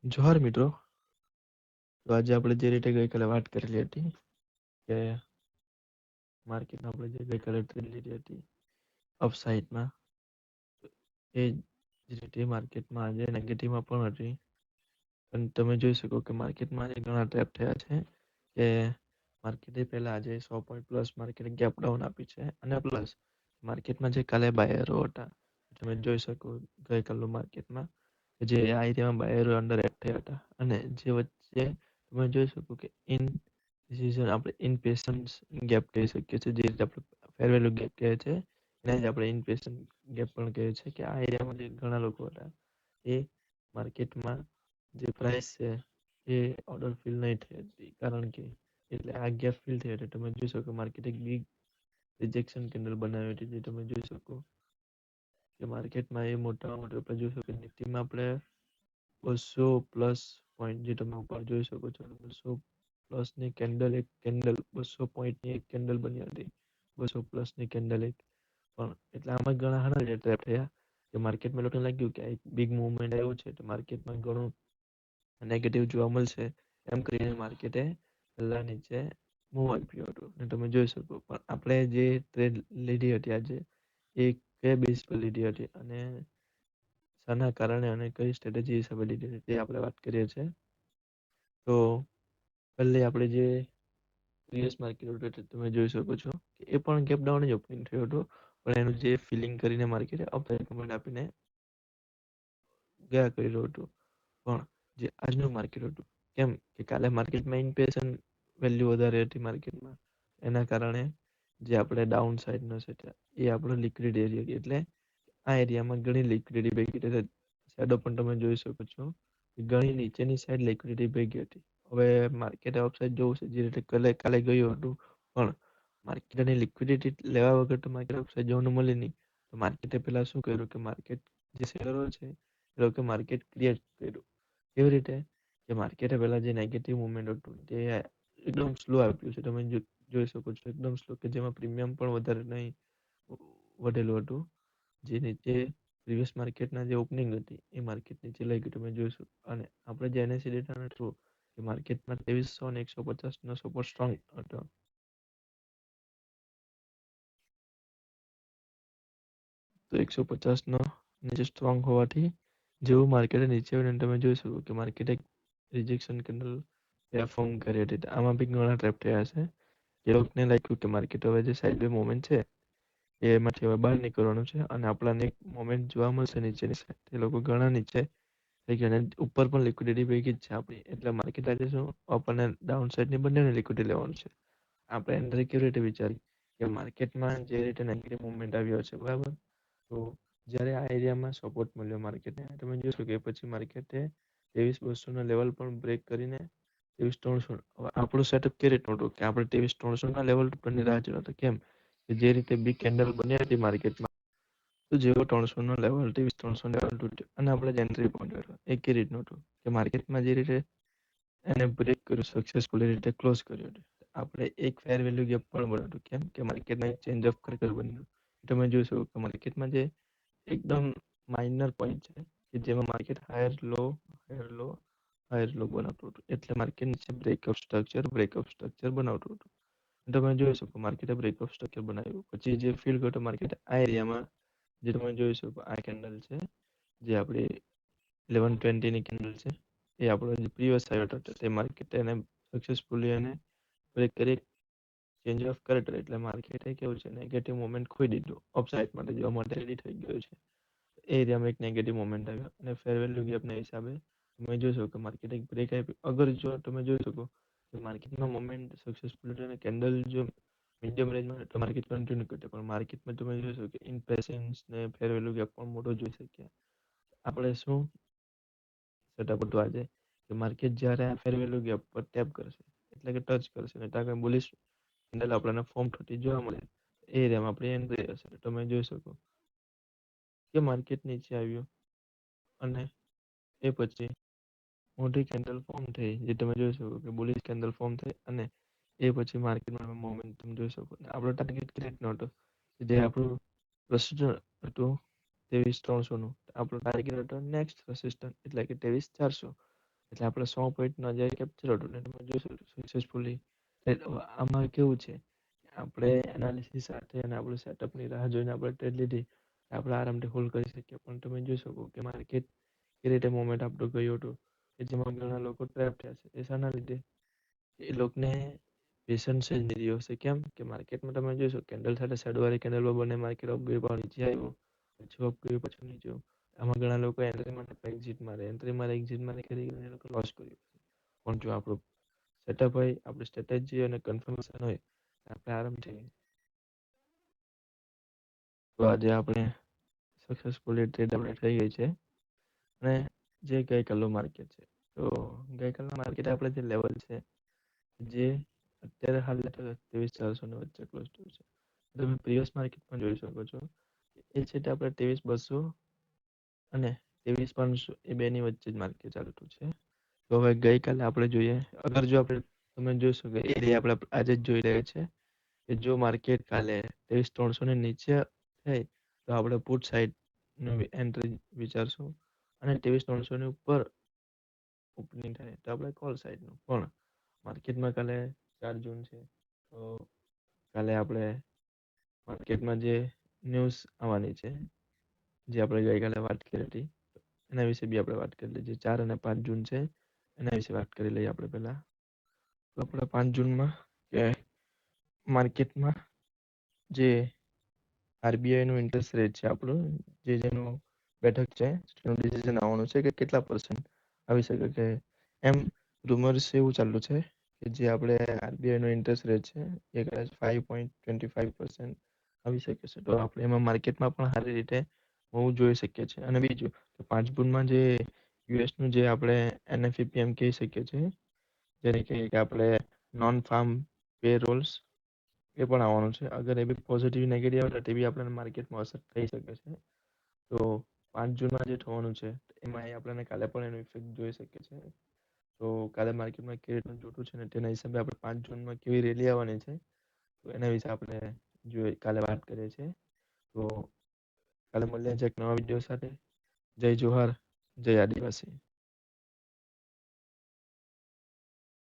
જોહાર મિત્રો. તો આજે આપણે જે રીતે ગઈકાલે વાત કરેલી હતી કે માર્કેટમાં આપણે જે ગઈકાલે ટ્રેડ લીધી હતી અપસાઇડમાં, એ જ રીતે માર્કેટમાં આજે નેગેટિવમાં પણ હતી. પણ તમે જોઈ શકો કે માર્કેટમાં આજે ઘણા ટ્રેપ થયા છે કે માર્કેટે પહેલા આજે 100 પોઈન્ટ પ્લસ માર્કેટે ગેપ ડાઉન આપી છે, અને પ્લસ માર્કેટમાં જે કાલે બાયરો હતા તમે જોઈ શકો ગઈકાલનું માર્કેટમાં જે આ એરિયામાં બાયરો અંડર એક્ટ થયા હતા, અને જે વચ્ચે તમે જોઈ શકો કે ઇન ડિસિઝન આપણે ઇન પેશન્સ ગેપ કહી શકીએ છીએ. જે રીતે આપણે ફેર વેલ્યુ ગેપ કહે છે એને જ આપણે ઇન પેશન્ટ ગેપ પણ કહે છે કે આ એરિયામાં જે ઘણા લોકો હતા એ માર્કેટમાં જે પ્રાઇસ છે એ ઓર્ડર ફિલ નહીં થઈ હતી, કારણ કે એટલે આ ગેપ ફિલ થઈ હતી. તમે જોઈ શકો માર્કેટ એક બિગ રિજેક્શન કેન્ડલ બનાવી હતી, જે તમે જોઈ શકો કે માર્કેટમાં એ મોટામાં મોટું આપણે જોઈ શકો નિફ્ટીમાં આપણે 200 પ્લસ પોઈન્ટ જે તમે ઉપર જોઈ શકો છો 200 પ્લસની કેન્ડલ, એક કેન્ડલ 200 પોઈન્ટની એક કેન્ડલ બની હતી, 200 પ્લસની કેન્ડલ એક પણ. એટલે આમાં ઘણા હારા ટ્રેપ થયા કે માર્કેટમાં લોકોને લાગ્યું કે એક બિગ મૂવમેન્ટ આવ્યું છે તો માર્કેટમાં ઘણું નેગેટિવ જોવા મળશે, એમ કરીને માર્કેટે પહેલા નીચે મૂવ આપ્યું હતું. અને તમે જોઈ શકો પણ આપણે જે ટ્રેડ લીધી હતી આજે એ કયા બેઝ પર લીધી હતી અને શાના કારણે અને કઈ સ્ટ્રેટેજી હિસાબે લીધી હતી તે આપણે વાત કરીએ છીએ. તો પહેલે આપણે જે પ્રીવિયસ માર્કેટ હતું તમે જોઈ શકો છો કે એ પણ ગેપ ડાઉન જ ઓપનિંગ થયું હતું, પણ એનું જે ફિલિંગ કરીને માર્કેટે અપસાઇડ મૂવમેન્ટ આપીને ગયા કર્યું હતું. પણ જે આજનું માર્કેટ હતું, કેમ કે કાલે માર્કેટમાં ઇમ્પેશન વેલ્યુ વધારે હતી માર્કેટમાં, એના કારણે જે આપણે ડાઉન સાઈડનો છે એ આપણો લિક્વિડ એરિયા, એટલે આ એરિયામાં ઘણી લિક્વિડિટી ભેગી હતી. શેડો પણ તમે જોઈ શકો છો કે ઘણી નીચેની સાઈડ લિક્વિડિટી ભેગી હતી. હવે માર્કેટ અપસાઇડ જોવું છે જે રીતે કાલે ગયું હતું, પણ માર્કેટની લિક્વિડિટી લેવા વગર તો માર્કેટ અપસાઇડ જવાનું મળે નહીં. તો માર્કેટે પહેલા શું કર્યું કે માર્કેટ જે શેરો છે એ લોકો માર્કેટ ક્રિએટ કર્યું. કેવી રીતે કે માર્કેટે પહેલા જે નેગેટિવ મુવમેન્ટ હતું તે એકદમ સ્લો આપ્યું છે, તમે જોઈ શકો છો એકદમ સ્લો, કે જેમાં પ્રીમિયમ પણ વધારે નહીં વધેલું હતું. જે નીચે પ્રીવિયસ માર્કેટના જે ઓપનિંગ હતી એ માર્કેટ નીચે લઈ ગયું તમે જોઈશું. અને આપણે જે એનએસસી ડેટાના થ્રુ કે માર્કેટમાં 2300 અને 150 નો સપોર્ટ સ્ટ્રોંગ હતો. તો 150 નો નીચે સ્ટ્રોંગ હોવાથી જેવું માર્કેટે નીચે આવીને તમે જોઈ શકો કે માર્કેટ એક રિજેક્શન કેન્ડલ ફોર્મ કરી હતી. આમાં બી ઘણા ટ્રેપ થયા છે. એ લોકોને લાગ્યું કે માર્કેટ હવે જે સાઇડવે મોમેન્ટ છે એમાંથી હવે બહાર નીકળવાનું છે અને આપણને એક મોમેન્ટ જોવા મળશે નીચેની સાઈડ. એ લોકો ઘણા નીચે થઈ ગયા અને ઉપર પણ લિક્વિડિટી ભેગી જ છે આપણી, એટલે માર્કેટ આજે શું અપ અને ડાઉન સાઈડની બંનેને લિક્વિડિટી લેવાનું છે. આપણે અંદર કેવી રીતે વિચારી કે માર્કેટમાં જે રીતે નેગેટિવ મુવમેન્ટ આવ્યો છે બરાબર, તો જ્યારે આ એરિયામાં સપોર્ટ મળ્યો માર્કેટને તમે જોશો કે પછી માર્કેટે 23,200 ના લેવલ પણ બ્રેક કરીને 23,300. આપણું સેટઅપ કેવી રીતનું હતું કે આપણે 23,300 ના લેવલ પરની રાહ જોતા હતા. કેમ કે જે રીતે બિગ કેન્ડલ બની હતી માર્કેટમાં, તો જેવો 300 નો લેવલ 23,300 લેવલ તૂટ્યો અને આપણે જે એન્ટ્રી પોઈન્ટ હતો એ કેવી રીતનું હતું કે માર્કેટમાં જે રીતે એને બ્રેક કર્યું સક્સેસફુલી રીતે ક્લોઝ કર્યો હતો. આપણે એક ફેર વેલ્યુ ગેપ પણ બનાવ્યું. કેમ કે માર્કેટમાં એક ચેન્જ ઓફ કરેક્ટર બન્યું. તમે જોશો કે માર્કેટમાં જે એકદમ માઇનર પોઈન્ટ છે કે જેમાં માર્કેટ હાયર લો હાયર લો બનાવતું હતું, એટલે માર્કેટ નીચે બ્રેકઅપ સ્ટ્રક્ચર બનાવતું હતું. તમે જોઈ શકો માર્કેટે બ્રેકઅપ સ્ટ્રક્ચર બનાવ્યું. પછી જે ફીલ કરતો માર્કેટ આ એરિયામાં જે તમે જોઈ શકો આ કેન્ડલ છે જે આપણી 1120 ની કેન્ડલ છે, એ આપણો જે પ્રીવિયસ હાઈ હતો તે માર્કેટ એને સક્સેસફુલી એને બ્રેક કરી ચેન્જ ઓફ કરેક્ટર, એટલે માર્કેટે કેવું છે નેગેટિવ મોમેન્ટ ખોઈ દીધું, અપસાઇડ માટે જવા માટે રેડી થઈ ગયું છે. એ એરિયામાં એક નેગેટિવ મોમેન્ટ આવ્યો અને ફેર વેલ્યુ ગેપના હિસાબે તમે જોઈ શકો કે માર્કેટ એક બ્રેક આપી. અગર જો તમે જોઈ શકો કે માર્કેટમાં મોમેન્ટ સક્સેસફુલ અને કેન્ડલ જો મીડિયમ રેન્જમાં તો માર્કેટ કન્ટિન્યુ કરते, પણ માર્કેટમાં તમે જોશો કે ઇમ્પેશન્સ ને ફેર વેલ્યુ ગેપ પણ મોટો જોઈ શકીએ. આપણે શું સેટઅપ હતું આજે કે માર્કેટ જ્યારે આ ફેર વેલ્યુ ગેપ પર ટેપ કરશે એટલે કે ટચ કરશે ને ત્યાં બુલિશ કેન્ડલ આપણને ફોર્મ થતી જોવા મળે, એ એરિયામાં આપણે એન્ટ્રી હશે. તમે જોઈ શકો કે માર્કેટ નીચે આવ્યું અને એ પછી મોટી કેન્ડલ ફોર્મ થઈ, જે તમે જોઈ શકો કે બુલિશ કેન્ડલ ફોર્મ થઈ અને એ પછી માર્કેટમાં મોમેન્ટમ જોઈ શકો. આપણો ટાર્ગેટ ક્રિએટ નહોતો જે આપણું રેસિસ્ટન્સ હતું 23,300 નું, આપણો ટાર્ગેટ હતો નેક્સ્ટ રેસિસ્ટન્સ એટલે કે 23,400. એટલે આપણે 100 પોઈન્ટનો જ્યારે કેપ્ચર હતું ને તમે જોશો સક્સેસફુલી. આમાં કેવું છે, આપણે એનાલિસિસ સાથે અને આપણું સેટઅપની રાહ જોઈને આપણે ટ્રેડ લીધી, આપણે આરામથી હોલ્ડ કરી શકીએ. પણ તમે જોઈ શકો કે માર્કેટ એ રીતે મોમેન્ટ આપણું ગયું હતું કે જેમાં ઘણા લોકો ટ્રેપ થયા છે. એ શાના લીધે? એ લોકોને પેશન્સ જ નહીં રહ્યો હશે. કેમ કે માર્કેટમાં તમે જોશો કેન્ડલ સાથે શેડોવાળી કેન્ડલ બને માર્કેટ અપ ગયું, પણ નીચે આવ્યું, પછી અપ ગયું, પછી નીચે આવ્યું. આમાં ઘણા લોકો એન્ટ્રી માટે એક્ઝિટ મારે કરી એ લોકો લોસ કર્યું. પણ જો આપણું સેટઅપ હોય, આપણી સ્ટ્રેટેજી અને કન્ફર્મેશન હોય, આપણે આરામથી તો આજે આપણે સક્સેસફુલી ટ્રેડ આપણે થઈ ગઈ છે. અને જે ગઈકાલનું માર્કેટ છે, તો ગઈકાલના માર્કેટ આપણે જે લેવલ છે, જે અત્યારે હાલ 23,400 વચ્ચે ક્લોઝ થયું છે. તમે પ્રીવિયસ માર્કેટમાં જોઈ શકો છો એ છે તે આપણે 23,200 અને 23,500 એ બેની વચ્ચે જ માર્કેટ ચાલતું છે. તો હવે ગઈકાલે આપણે જોઈએ, અગર જો આપણે તમે જોશો કે એરિયા આપણે આજે જ જોઈ રહ્યા છે કે જો માર્કેટ કાલે 23,300 ની નીચે થાય તો આપણે પુટ સાઈડનું એન્ટ્રી વિચારશું, અને 23,300 ની ઉપર ઓપનિંગ થાય તો આપણે કોલ સાઈડનું. પણ માર્કેટમાં કાલે 4 જૂન છે, તો કાલે આપણે માર્કેટમાં જે ન્યૂઝ આવવાની છે, જે આપણે ગઈકાલે વાત કરી હતી, એના વિશે બી આપણે વાત કરી લઈએ. જે 4 અને 5 જૂન છે એના વિશે વાત કરી લઈએ આપણે પહેલા. તો આપણે 5 જૂનમાં કે માર્કેટમાં જે આરબીઆઈનું ઇન્ટરેસ્ટ રેટ છે આપણું, જેનું બેઠક છે, તેનું ડિસિઝન આવવાનું છે કે કેટલા પર્સન્ટ આવી શકે. કે એમ રૂમર્સ એવું ચાલુ છે કે જે આપણે આરબીઆઈનો ઇન્ટરેસ્ટ રેટ છે એ કદાચ 5.25% આવી શકે છે. તો આપણે એમાં માર્કેટમાં પણ સારી રીતે હોવું જોઈ શકીએ છીએ. અને બીજું કે 5 જૂનમાં જે યુએસનું જે આપણે એનએફઈપીએમ કહી શકીએ છીએ, જેને કહીએ કે આપણે નોન ફાર્મ પે રોલ્સ, એ પણ આવવાનું છે. અગર એ બી પોઝિટિવ નેગેટિવ આવે તો બી આપણને માર્કેટમાં અસર થઈ શકે છે. તો 5 જૂનમાં જે થવાનું છે એમાં આપણને કાલે પણ એનું ઇફેક્ટ જોઈ શકીએ છીએ. તો કાલે માર્કેટમાં કેવી રીતનું જોતું છે ને તેના હિસાબે આપણે 5 જૂનમાં કેવી રેલી આવવાની છે, તો એના વિશે આપણે કાલે વાત કરીએ છીએ. તો કાલે મળીએ છીએ એક નવા વિડીયો સાથે. જય જોહાર, જય આદિવાસી.